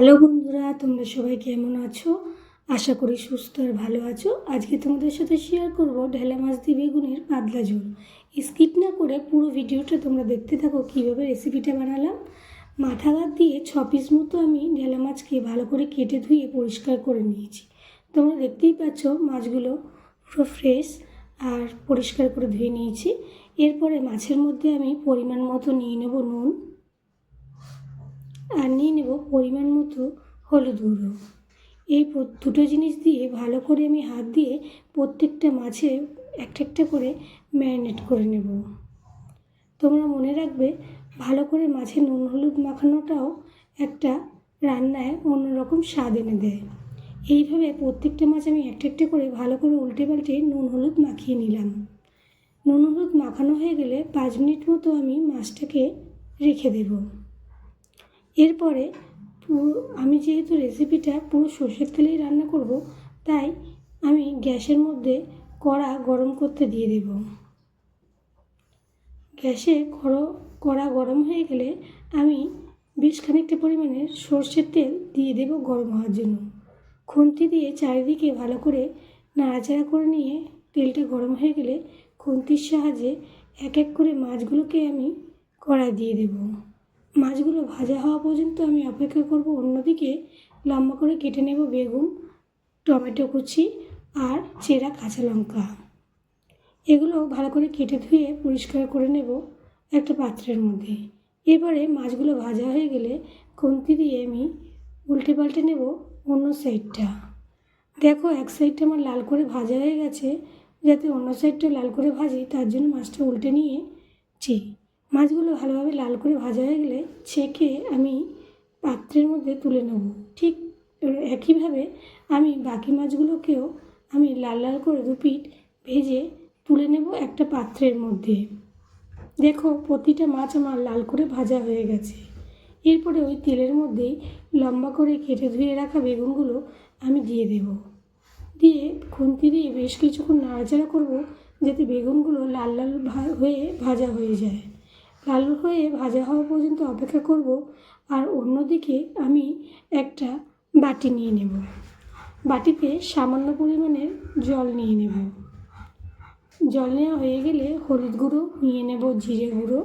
Hello বন্ধুরা, তোমরা সবাই কেমন আছো? আশা করি সুস্থ আর ভালো আছো। আজকে তোমাদের সাথে শেয়ার করব ঢেলা মাছ দিয়ে বেগুনের পাতলা ঝোল। স্কিপ না করে পুরো ভিডিওটা তোমরা দেখতে থাকো কীভাবে রেসিপিটা বানালাম। মাথা ভাত দিয়ে 6 পিস মতো আমি ঢেলা মাছকে ভালো করে কেটে ধুয়ে পরিষ্কার করে নিয়েছি। তোমরা দেখতেই পাচ্ছ মাছগুলো পুরো ফ্রেশ আর পরিষ্কার করে ধুয়ে নিয়েছি। এরপরে মাছের মধ্যে আমি পরিমাণ মতো নিয়ে নেব নুন আর নিয়ে নেব পরিমাণ মতো হলুদ গুঁড়ো। এই দুটো জিনিস দিয়ে ভালো করে আমি হাত দিয়ে প্রত্যেকটা মাছে একটা একটা করে ম্যারিনেট করে নেব। তোমরা মনে রাখবে, ভালো করে মাছে নুন হলুদ মাখানোটাও একটা রান্নায় অন্যরকম স্বাদ এনে দেয়। এইভাবে প্রত্যেকটা মাছ আমি একটা একটা করে ভালো করে উল্টে পাল্টে নুন হলুদ মাখিয়ে নিলাম। নুন হলুদ মাখানো হয়ে গেলে 5 মিনিট মতো আমি মাছটাকে রেখে দেব। এরপরে আমি যেহেতু রেসিপিটা পুরো সর্ষের তেলেই রান্না করব, তাই আমি গ্যাসের মধ্যে কড়া গরম করতে দিয়ে দেব। গ্যাসে কড়া গরম হয়ে গেলে আমি বেশ খানিকটা পরিমাণে সর্ষের তেল দিয়ে দেব গরম হওয়ার জন্য। খুন্তি দিয়ে চারিদিকে ভালো করে নাড়াচাড়া করে নিয়ে তেলটা গরম হয়ে গেলে খুন্তির সাহায্যে এক এক করে মাছগুলোকে আমি কড়ায় দিয়ে দেব। মাছগুলো ভাজা হওয়া পর্যন্ত আমি অপেক্ষা করব। অন্যদিকে লম্বা করে কেটে নেব বেগুন, টমেটো কুচি আর চেরা কাঁচা লঙ্কা। এগুলো ভালো করে কেটে ধুয়ে পরিষ্কার করে নেব একটা পাত্রের মধ্যে। এবারে মাছগুলো ভাজা হয়ে গেলে খুন্তি দিয়ে আমি উল্টে পাল্টে নেব অন্য সাইডটা। দেখো, এক সাইডটা আমার লাল করে ভাজা হয়ে গেছে। যাতে অন্য সাইডটা লাল করে ভাজি, তার জন্য মাছটা উল্টে নিয়েছি। মাছগুলো ভালোভাবে লাল করে ভাজা হয়ে গেলে ছেঁকে আমি পাত্রের মধ্যে তুলে নেব। ঠিক একইভাবে আমি বাকি মাছগুলোকেও আমি লাল লাল করে দুপিঠ ভেজে তুলে নেব একটা পাত্রের মধ্যে। দেখো, প্রতিটা মাছ আমার লাল করে ভাজা হয়ে গেছে। এরপরে ওই তেলের মধ্যেই লম্বা করে কেটে ধুয়ে রাখা বেগুনগুলো আমি দিয়ে দেব। দিয়ে খুন্তি দিয়ে বেশ কিছুক্ষণ নাড়াচাড়া করব, যাতে বেগুনগুলো লাল লাল হয়ে ভাজা হয়ে যায়। লাল হয়ে ভাজা হওয়া পর্যন্ত অপেক্ষা করব। আর অন্যদিকে আমি একটা বাটি নিয়ে নেব। বাটিতে সামান্য পরিমাণের জল নিয়ে নেব। জল নেওয়া হয়ে গেলে হলুদ গুঁড়ো নিয়ে নেব, জিরে গুঁড়ো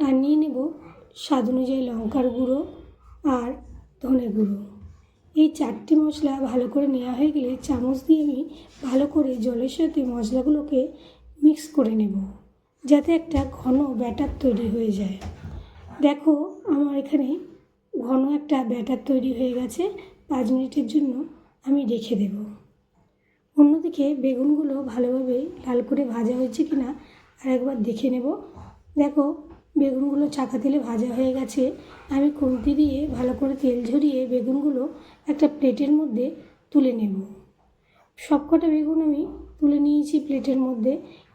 আর নিয়ে নেব স্বাদ অনুযায়ী লঙ্কার গুঁড়ো আর ধনে গুঁড়ো। এই 4টি মশলা ভালো করে নেওয়া হয়ে গেলে চামচ দিয়ে আমি ভালো করে জলের সাথে মশলাগুলোকে মিক্স করে নেব, যাতে একটা ঘন ব্যাটার তৈরি হয়ে যায়। দেখো, আমার এখানে ঘন একটা ব্যাটার তৈরি হয়ে গেছে। 5 মিনিটের জন্য আমি রেখে দেব। অন্যদিকে বেগুনগুলো ভালোভাবে লাল করে ভাজা হয়েছে কিনা আর একবার দেখে নেব। দেখো, বেগুনগুলো চাকা তেলে ভাজা হয়ে গেছে। আমি খুন্তি দিয়ে ভালো করে তেল ঝরিয়ে বেগুনগুলো একটা প্লেটের মধ্যে তুলে নেব। সবকটা বেগুন আমি তুলে নিয়েছি প্লেটের মধ্যে।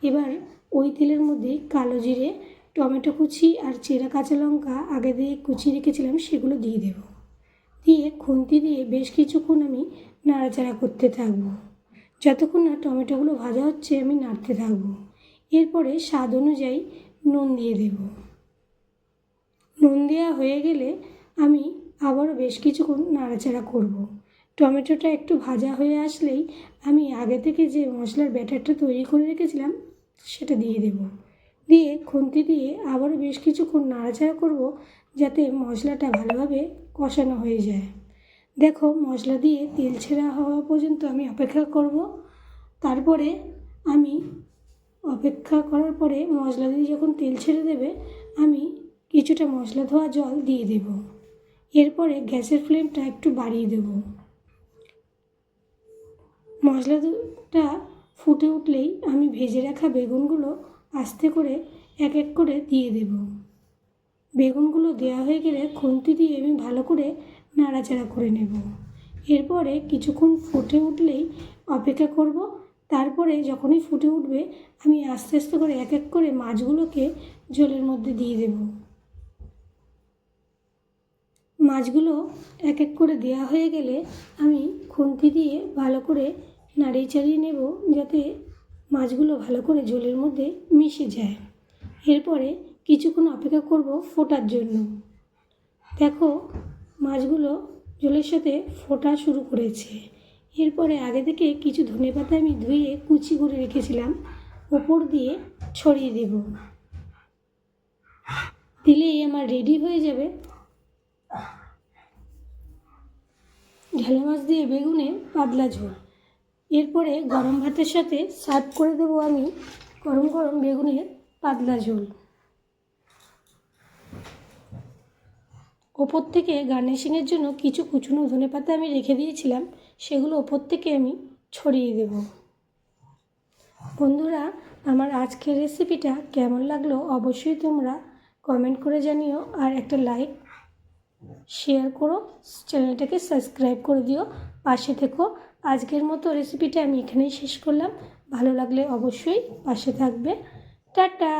এবার ওই তেলের মধ্যে কালো জিরে, টমেটো কুচি আর চেরা কাঁচা লঙ্কা আগে দিয়ে কুচিয়ে রেখেছিলাম, সেগুলো দিয়ে দেব। দিয়ে খুন্তি দিয়ে বেশ কিছুক্ষণ আমি নাড়াচাড়া করতে থাকব। যতক্ষণ না টমেটোগুলো ভাজা হচ্ছে আমি নাড়তে থাকব। এরপরে স্বাদ অনুযায়ী নুন দিয়ে দেব। নুন দেওয়া হয়ে গেলে আমি আবারও বেশ কিছুক্ষণ নাড়াচাড়া করব। টমেটোটা একটু ভাজা হয়ে আসলেই আমি আগে থেকে যে মশলার ব্যাটারটা তৈরি করে রেখেছিলাম সেটা দিয়ে দেব। দিয়ে খুন্তি দিয়ে আবারও বেশ কিছুক্ষণ নাড়াচাড়া করব, যাতে মশলাটা ভালোভাবে কষানো হয়ে যায়। দেখো, মশলা দিয়ে তেল ছেড়া হওয়া পর্যন্ত আমি অপেক্ষা করব। তারপরে আমি অপেক্ষা করার পরে মশলা দিয়ে যখন তেল ছেড়ে দেবে, আমি কিছুটা মশলা ধোয়া জল দিয়ে দেব। এরপরে গ্যাসের ফ্লেমটা একটু বাড়িয়ে দেব। মশলাটা ফুটে উঠলেই আমি ভেজে রাখা বেগুনগুলো আস্তে করে এক এক করে দিয়ে দেব। বেগুনগুলো দেওয়া হয়ে গেলে খুন্তি দিয়ে আমি ভালো করে নাড়াচাড়া করে নেব। এরপরে কিছুক্ষণ ফুটে উঠলেই অপেক্ষা করব। তারপরে যখনই ফুটে উঠবে আমি আস্তে আস্তে করে এক এক করে মাছগুলোকে ঝোলের মধ্যে দিয়ে দেব। মাছগুলো এক এক করে দেওয়া হয়ে গেলে আমি খুন্তি দিয়ে ভালো করে নাড়িয়ে চাড়িয়ে নেব, যাতে মাছগুলো ভালো করে ঝোলের মধ্যে মিশে যায়। এরপরে কিছুক্ষণ অপেক্ষা করব ফোটার জন্য। দেখো মাছগুলো জলের সাথে ফোটা শুরু করেছে। এরপরে আগে থেকে কিছু ধনেপাতা আমি ধুয়ে কুচি করে রেখেছিলাম, ওপর দিয়ে ছড়িয়ে দেব। দিলেই আমার রেডি হয়ে যাবে ঢেলা মাছ দিয়ে বেগুনের পাতলা ঝোল। এরপরে গরম ভাতের সাথে সার্ভ করে দেবো আমি গরম গরম বেগুনের পাতলা ঝোল। ওপর থেকে গার্নিশিংয়ের জন্য কিছু কুচনো ধনেপাতা আমি রেখে দিয়েছিলাম, সেগুলো ওপর থেকে আমি ছড়িয়ে দেব। বন্ধুরা, আমার আজকের রেসিপিটা কেমন লাগলো অবশ্যই তোমরা কমেন্ট করে জানিও, আর একটা লাইক শেয়ার করো, চ্যানেলটাকে সাবস্ক্রাইব করে দিও, পাশে থেকো। আজকের মতো রেসিপিটা আমি এখানেই শেষ করলাম। ভালো লাগলে অবশ্যই পাশে থাকবে। টাটা।